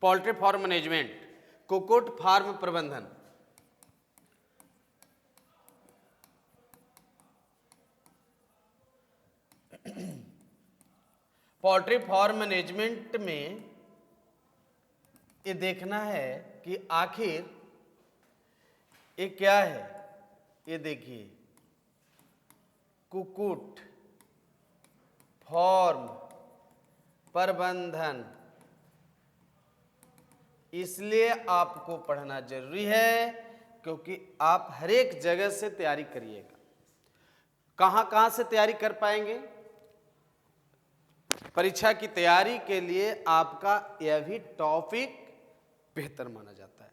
Poultry farm management, कुक्कुट farm प्रबंधन। Poultry farm management में ये देखना है कि आखिर ये क्या है। ये देखिए, कुक्कुट फार्म प्रबंधन, इसलिए आपको पढ़ना जरूरी है क्योंकि आप हर एक जगह से तैयारी करिएगा। कहां से तैयारी कर पाएंगे? परीक्षा की तैयारी के लिए आपका यह भी टॉपिक बेहतर माना जाता है।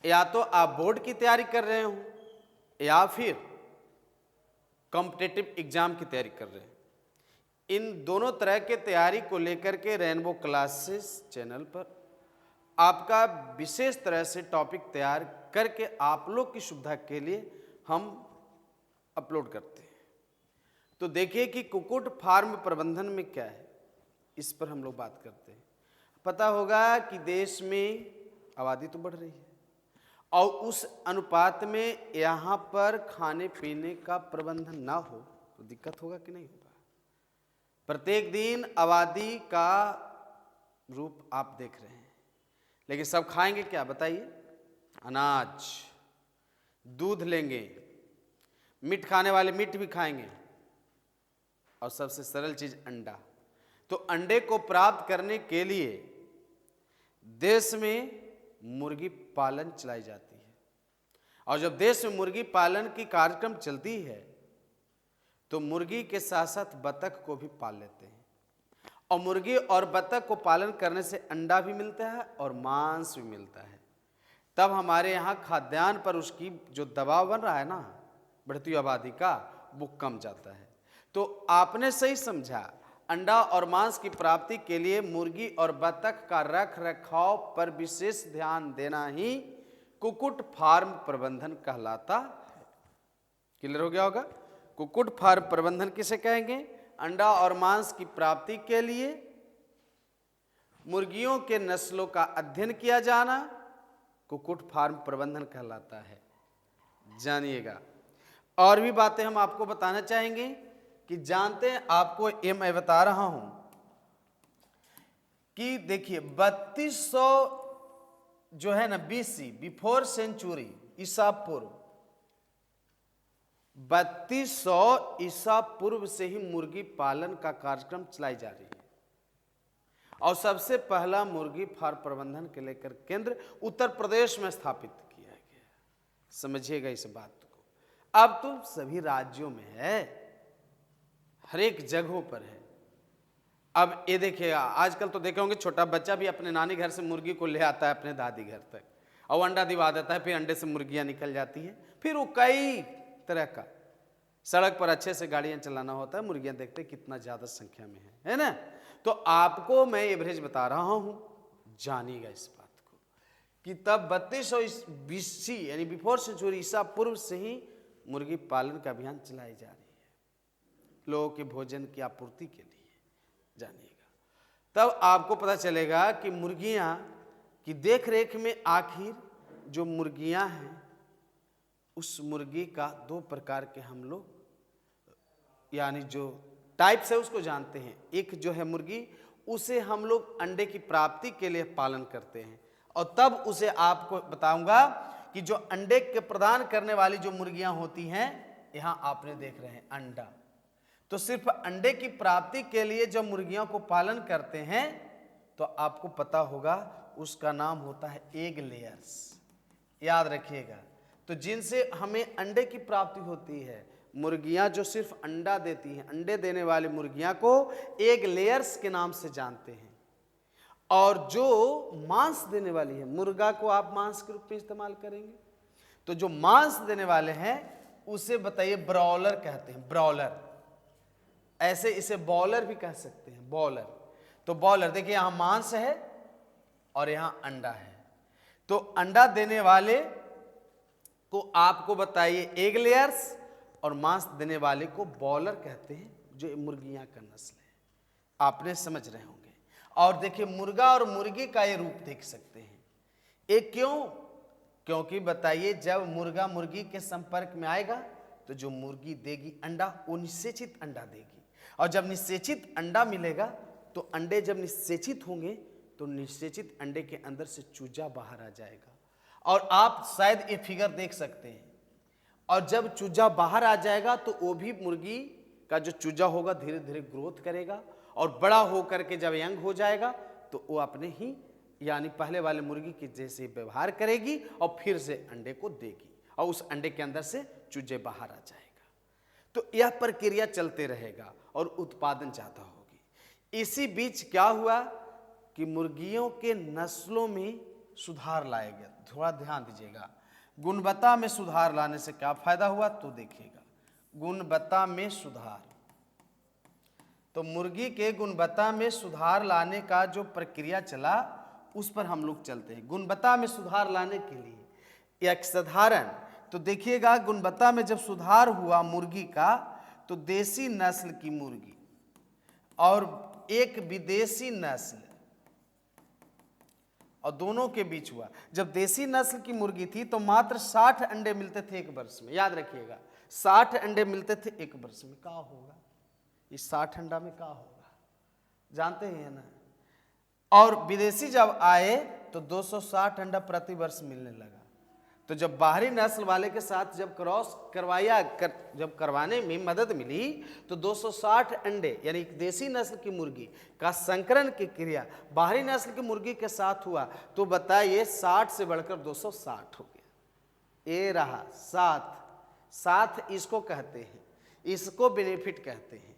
या तो आप बोर्ड की तैयारी कर रहे हो या फिर कॉम्पिटिटिव एग्जाम की तैयारी कर रहे हैं। इन दोनों तरह के तैयारी को लेकर के रेनबो क्लासेस चैनल पर आपका विशेष तरह से टॉपिक तैयार करके आप लोग की सुविधा के लिए हम अपलोड करते हैं। तो देखिए कि कुक्कुट फार्म प्रबंधन में क्या है, इस पर हम लोग बात करते हैं। पता होगा कि देश में आबादी तो बढ़ रही है और उस अनुपात में यहाँ पर खाने पीने का प्रबंधन ना हो तो दिक्कत होगा कि नहीं होगा। प्रत्येक दिन आबादी का रूप आप देख रहे हैं, लेकिन सब खाएंगे क्या बताइए? अनाज, दूध लेंगे, मीट खाने वाले मीट भी खाएंगे और सबसे सरल चीज अंडा। तो अंडे को प्राप्त करने के लिए देश में मुर्गी पालन चलाई जाती है और जब देश में मुर्गी पालन की कार्यक्रम चलती है तो मुर्गी के साथ साथ बतख को भी पाल लेते हैं और मुर्गी और बतख को पालन करने से अंडा भी मिलता है और मांस भी मिलता है। तब हमारे यहाँ खाद्यान्न पर उसकी जो दबाव बन रहा है ना बढ़ती आबादी का, वो कम जाता है। तो आपने सही समझा, अंडा और मांस की प्राप्ति के लिए मुर्गी और बतख का रख रखाव पर विशेष ध्यान देना ही कुक्कुट फार्म प्रबंधन कहलाता है। क्लियर हो गया होगा? कुक्कुट फार्म प्रबंधन किसे कहेंगे? अंडा और मांस की प्राप्ति के लिए मुर्गियों के नस्लों का अध्ययन किया जाना कुक्कुट फार्म प्रबंधन कहलाता है। जानिएगा। और भी बातें हम आपको बताना चाहेंगे कि जानते हैं, आपको ये मैं बता रहा हूं कि देखिए 3200 जो है ना BC, बिफोर सेंचुरी, ईसा पूर्व 3200 ईसा पूर्व से ही मुर्गी पालन का कार्यक्रम चलाई जा रही है और सबसे पहला मुर्गी फार्म प्रबंधन के लेकर केंद्र उत्तर प्रदेश में स्थापित किया गया। समझिएगा इस बात को। अब तो सभी राज्यों में है, हर एक जगहों पर है। अब ये देखिएगा, आजकल तो देखे होंगे छोटा बच्चा भी अपने नानी घर से मुर्गी को ले आता है अपने दादी घर तक और अंडा दिवा देता है, फिर अंडे से मुर्गियां निकल जाती है। फिर वो कई तरह का सड़क पर अच्छे से गाड़ियां चलाना होता है, मुर्गियां देखते कितना ज्यादा संख्या में है ना। तो आपको मैं एवरेज बता रहा हूं, जानिएगा इस बात को कि तब 3200 BC यानी बिफोर सेंचुरी ईसा पूर्व से ही मुर्गी पालन का अभियान चलाई जा रही है लोगों के भोजन की आपूर्ति के लिए। जानिएगा, तब आपको पता चलेगा कि मुर्गियां की देख रेख में आखिर जो मुर्गियां हैं उस मुर्गी का 2 प्रकार के हम लोग यानी जो टाइप्स है उसको जानते हैं। एक जो है मुर्गी, उसे हम लोग अंडे की प्राप्ति के लिए पालन करते हैं और तब उसे आपको बताऊंगा कि जो अंडे के प्रदान करने वाली जो मुर्गियां होती हैं, यहां आपने देख रहे हैं अंडा, तो सिर्फ अंडे की प्राप्ति के लिए जब मुर्गियों को पालन करते हैं तो आपको पता होगा उसका नाम होता है एग लेयर्स। याद रखिएगा। तो जिनसे हमें अंडे की प्राप्ति होती है, मुर्गियां जो सिर्फ अंडा देती हैं, अंडे देने वाली मुर्गियां को एग लेयर्स के नाम से जानते हैं। और जो मांस देने वाली है, मुर्गा को आप मांस के रूप में इस्तेमाल करेंगे, तो जो मांस देने वाले हैं उसे बताइए ब्रॉयलर कहते हैं। ब्रॉयलर, ऐसे इसे बॉयलर भी कह सकते हैं, बॉयलर। तो बॉयलर देखिए यहां मांस है और यहां अंडा है, तो अंडा देने वाले को आपको बताइए एग लेयर्स और मांस देने वाले को बॉयलर कहते हैं, जो मुर्गियां का नस्ल है। आपने समझ रहे होंगे। और देखिए मुर्गा और मुर्गी का ये रूप देख सकते हैं। ये क्यों? क्योंकि बताइए जब मुर्गा मुर्गी के संपर्क में आएगा तो जो मुर्गी देगी अंडा वो निषेचित अंडा देगी, और जब निषेचित अंडा मिलेगा तो अंडे जब निषेचित होंगे तो निषेचित अंडे के अंदर से चूजा बाहर आ जाएगा। और आप शायद ये फिगर देख सकते हैं, और जब चूजा बाहर आ जाएगा तो वो भी मुर्गी का जो चूजा होगा धीरे धीरे ग्रोथ करेगा, और बड़ा होकर के जब यंग हो जाएगा तो वो अपने ही यानी पहले वाले मुर्गी के जैसे व्यवहार करेगी और फिर से अंडे को देगी, और उस अंडे के अंदर से चूजे बाहर आ जाएगा। तो यह प्रक्रिया चलते रहेगा और उत्पादन ज़्यादा होगी। इसी बीच क्या हुआ कि मुर्गियों के नस्लों में सुधार लाया गया। थोड़ा ध्यान दीजिएगा, गुणवत्ता में सुधार लाने से क्या फायदा हुआ तो देखिएगा। गुणवत्ता में सुधार, तो मुर्गी के गुणवत्ता में सुधार लाने का जो प्रक्रिया चला उस पर हम लोग चलते हैं। गुणवत्ता में सुधार लाने के लिए एक साधारण, तो देखिएगा गुणवत्ता में जब सुधार हुआ मुर्गी का तो देसी नस्ल की मुर्गी और एक विदेशी नस्ल, और दोनों के बीच हुआ। जब देसी नस्ल की मुर्गी थी तो मात्र 60 अंडे मिलते थे एक वर्ष में। याद रखिएगा 60 अंडे मिलते थे एक वर्ष में। क्या होगा इस 60 अंडा में, क्या होगा जानते हैं ना। और विदेशी जब आए तो 260 अंडा प्रति वर्ष मिलने लगा। तो जब बाहरी नस्ल वाले के साथ जब क्रॉस जब करवाने में मदद मिली तो 260 अंडे यानी देसी नस्ल की मुर्गी का संकरण की क्रिया बाहरी नस्ल की मुर्गी के साथ हुआ तो बताइए 60 से बढ़कर 260 हो गया। ये रहा 7 इसको कहते हैं, इसको बेनिफिट कहते हैं।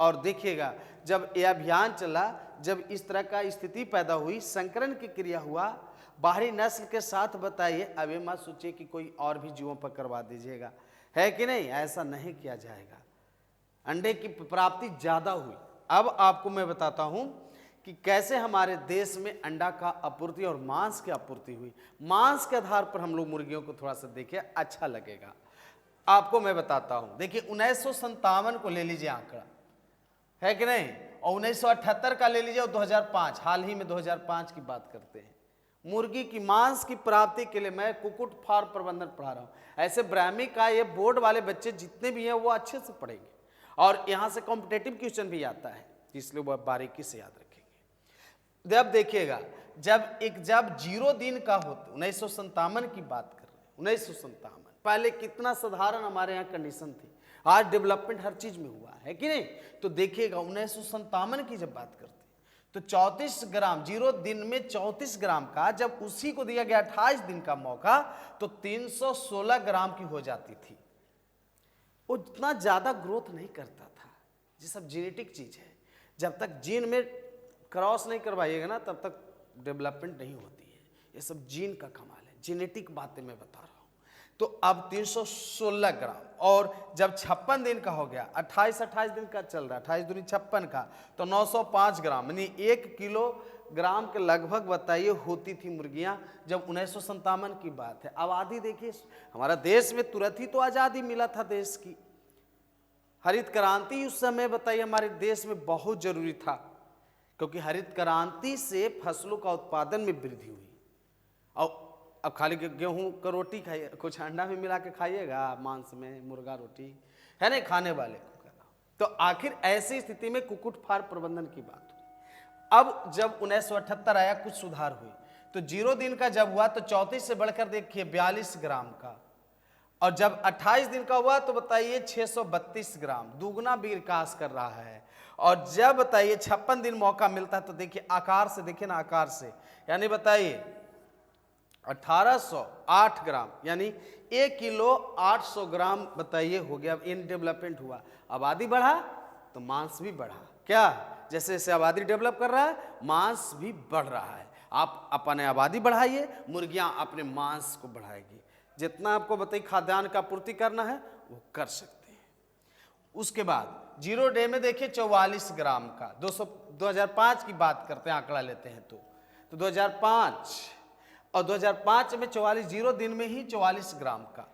और देखिएगा जब यह अभियान चला, जब इस तरह का स्थिति पैदा हुई, संकरण की क्रिया हुआ बाहरी नस्ल के साथ, बताइए अब ये मत सोचिए कि कोई और भी जीवों पर करवा दीजिएगा, है कि नहीं, ऐसा नहीं किया जाएगा। अंडे की प्राप्ति ज़्यादा हुई। अब आपको मैं बताता हूं कि कैसे हमारे देश में अंडा का आपूर्ति और मांस की आपूर्ति हुई। मांस के आधार पर हम लोग मुर्गियों को थोड़ा सा देखिए, अच्छा लगेगा आपको। मैं बताता हूं, देखिए 1957 को ले लीजिए आंकड़ा, है कि नहीं, और 1978 का ले लीजिए और 2005, हाल ही में 2005 की बात करते हैं। मुर्गी की मांस की प्राप्ति के लिए मैं कुक्कुट फार्म प्रबंधन पढ़ा रहा हूं। ऐसे ब्राह्मी का ये बोर्ड वाले बच्चे जितने भी हैं वो अच्छे से पढ़ेंगे, और यहाँ से कॉम्पिटेटिव क्वेश्चन भी आता है, इसलिए वह बारीकी से याद रखेंगे। जब देखिएगा जब 0 दिन का होता, 1957 की बात कर रहे हैं, 1957 पहले कितना साधारण हमारे यहाँ कंडीशन थी, आज डेवलपमेंट हर चीज में हुआ है कि नहीं। तो देखिएगा 1957 की जब बात करते हैं तो 34 ग्राम 0 दिन में 34 ग्राम का, जब उसी को दिया गया 28 दिन का मौका तो 316 ग्राम की हो जाती थी। वो इतना ज्यादा ग्रोथ नहीं करता था। ये सब जेनेटिक चीज है, जब तक जीन में क्रॉस नहीं करवाइएगा ना तब तक डेवलपमेंट नहीं होती है। ये सब जीन का कमाल है, जेनेटिक बातें मैं बता रहा हूं। तो अब 316 ग्राम, और जब 56 दिन का हो गया, 28 दिन का चल रहा है, 28 दूनी 56 का, तो 905 ग्राम यानी 1 किलोग्राम के लगभग बताइए होती थी मुर्गियां। जब 1957 की बात है। आबादी देखिए, हमारा देश में तुरंत ही तो आज़ादी मिला था देश की। हरित क्रांति उस समय बताइए हमारे देश में बहुत जरूरी था, क्योंकि हरित क्रांति से फसलों का उत्पादन में वृद्धि हुई। और अब खाली गेहूं का रोटी खाइए, कुछ अंडा भी मिला के खाइएगा मांस में, मुर्गा रोटी है नहीं खाने वाले को कहना। तो आखिर ऐसी स्थिति में कुक्कुट फार्म प्रबंधन की बात हुई। अब जब 1978 आया, कुछ सुधार हुई, तो 0 दिन का जब हुआ तो 34 से बढ़कर देखिए 42 ग्राम का, और जब 28 दिन का हुआ तो बताइए 632 ग्राम, दुगना भी विकास कर रहा है। और जब बताइए 56 दिन मौका मिलता है तो देखिए आकार से, देखिए ना आकार से, यानी बताइए 1808 ग्राम यानी 1 किलो 800 ग्राम बताइए हो गया। इन डेवलपमेंट हुआ, आबादी बढ़ा तो मांस भी बढ़ा। क्या, जैसे जैसे आबादी डेवलप कर रहा है मांस भी बढ़ रहा है। आप अपने आबादी बढ़ाइए, मुर्गियां अपने मांस को बढ़ाएगी। जितना आपको बताइए खाद्यान्न का पूर्ति करना है वो कर सकते हैं। उसके बाद 0 डे में देखिए 44 ग्राम का, 2005 की बात करते हैं, आंकड़ा लेते हैं तो 2005 और 2005 में 44, 0 दिन में ही 44 ग्राम का।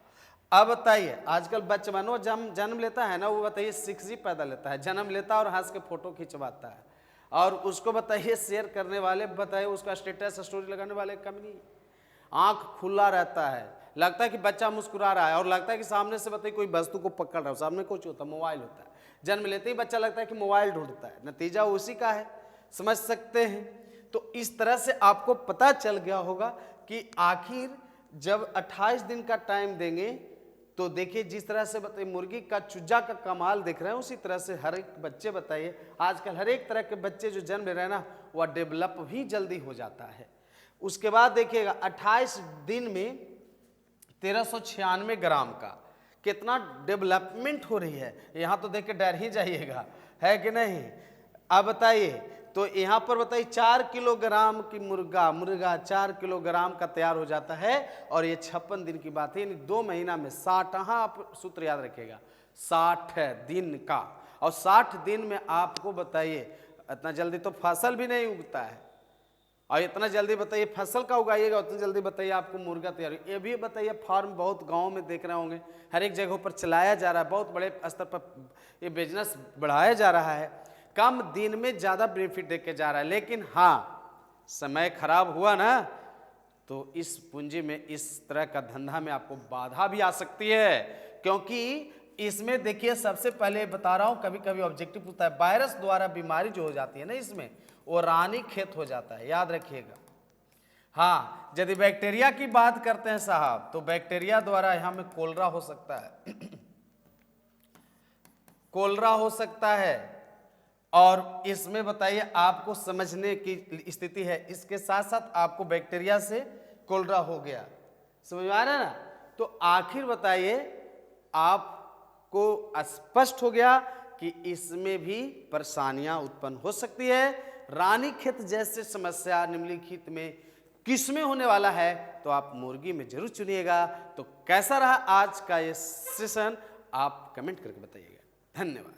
अब बताइए आजकल बचपनों जन्म लेता है ना, वो बताइए 6G पैदा लेता है, जन्म लेता है और हंस के फोटो खिंचवाता है। और उसको बताइए शेयर करने वाले, बताइए उसका स्टेटस स्टोरी लगाने वाले कम नहीं। आंख खुला रहता है, लगता है कि बच्चा मुस्कुरा रहा है और लगता है कि सामने से बताइए कोई वस्तु को पकड़ रहा है, सामने कुछ होता है, मोबाइल होता है। जन्म लेते ही बच्चा लगता है कि मोबाइल ढूंढता है, नतीजा उसी का है, समझ सकते हैं। तो इस तरह से आपको पता चल गया होगा कि आखिर जब 28 दिन का टाइम देंगे तो देखिए जिस तरह से बताइए मुर्गी का चूजा का कमाल देख रहे हैं, उसी तरह से हर एक बच्चे बताइए आजकल हर एक तरह के बच्चे जो जन्म ले रहे हैं ना, वह डेवलप भी जल्दी हो जाता है। उसके बाद देखिएगा 28 दिन में 1396 ग्राम का कितना डेवलपमेंट हो रही है, यहाँ तो देख के डर ही जाइएगा, है कि नहीं। अब बताइए तो यहाँ पर बताइए 4 किलोग्राम की मुर्गा 4 किलोग्राम का तैयार हो जाता है और ये 56 दिन की बात है, यानी 2 महीना में 60, हाँ आप सूत्र याद रखिएगा 60 दिन का। और 60 दिन में आपको बताइए इतना जल्दी तो फसल भी नहीं उगता है, और इतना जल्दी बताइए फसल का उगाइएगा उतना जल्दी बताइए आपको मुर्गा तैयार। ये भी बताइए फार्म बहुत गाँव में देख रहे होंगे, हर एक जगह पर चलाया जा रहा है, बहुत बड़े स्तर पर ये बिजनेस बढ़ाया जा रहा है, कम दिन में ज़्यादा बेनिफिट देके जा रहा है। लेकिन हाँ समय खराब हुआ ना तो इस पूंजी में, इस तरह का धंधा में आपको बाधा भी आ सकती है, क्योंकि इसमें देखिए सबसे पहले बता रहा हूँ कभी कभी ऑब्जेक्टिव पूछता है, वायरस द्वारा बीमारी जो हो जाती है ना इसमें, वो रानीखेत हो जाता है, याद रखिएगा। हाँ यदि बैक्टीरिया की बात करते हैं साहब तो बैक्टीरिया द्वारा यहाँ में कोलरा हो सकता है कोलरा हो सकता है, और इसमें बताइए आपको समझने की स्थिति है, इसके साथ साथ आपको बैक्टीरिया से कोलरा हो गया, समझ में आ रहा है ना। तो आखिर बताइए आपको स्पष्ट हो गया कि इसमें भी परेशानियां उत्पन्न हो सकती है। रानीखेत जैसे समस्या निम्नलिखित में किसमें होने वाला है, तो आप मुर्गी में जरूर चुनिएगा। तो कैसा रहा आज का ये सेशन आप कमेंट करके बताइएगा। धन्यवाद।